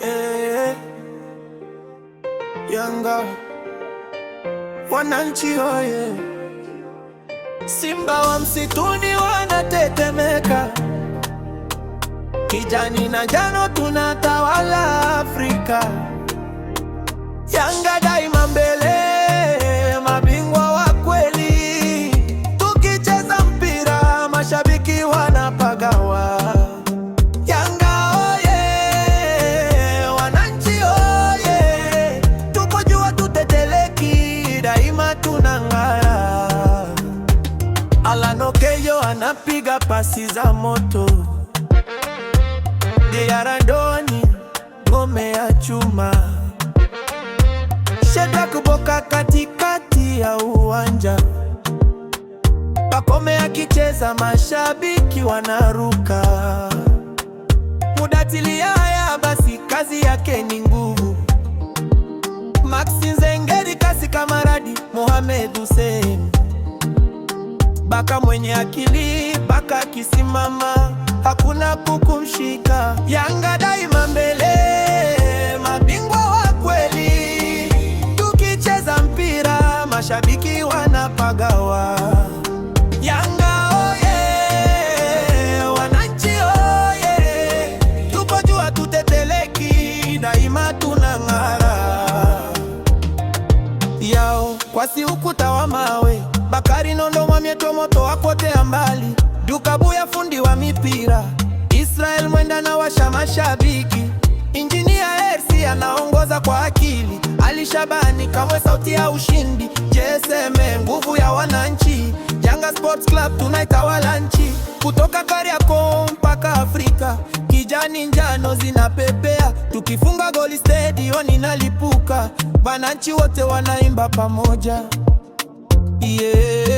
eh, Yanga wananchi oye, Simba wa msituni wanatetemeka, kijani na njano tunatawala Afrika. Yanga daima mbele, mabingwa wa kweli, tukicheza mpira mashabiki wanapagawa. Yanga oye, wananchi oye, tuko jua tuteteleki, daima tunang'ara. Alan Okello anapiga pasi za moto, Diarra Ndoni ngome ya chuma, Shedrack Boka katikati ya uwanja, Pacome akicheza mashabiki wanaruka. Mudathiri Yahya basi kazi yake ni nguvu, Maxi Nzengeli kasi Kamaradi, Mohamed Hussein Baka mwenye akili, Baka akisimama hakuna kukumshika. Yanga daima mbele, mabingwa wa kweli, tukicheza mpira mashabiki wanapagawa. Yanga oye, wananchi oye, tuko jua tuteteleki, daima tunang'ara. Yao kwasi ukuta wa mawe, Bakari Nondo Mwamyeto moto wakotea mbali, Dukabuya fundi wa mipira, Israel Mwenda na washa mashabiki, Injinia Hersi anaongoza kwa akili, Ali Shabani Kamwe sauti ya ushindi, JSM nguvu ya wananchi, Yanga Sports Club tunaitawala nchi, kutoka Kariakoo mpaka Afrika, kijani njano zinapepea, tukifunga goli stadioni inalipuka, wananchi wote wanaimba pamoja, yeah.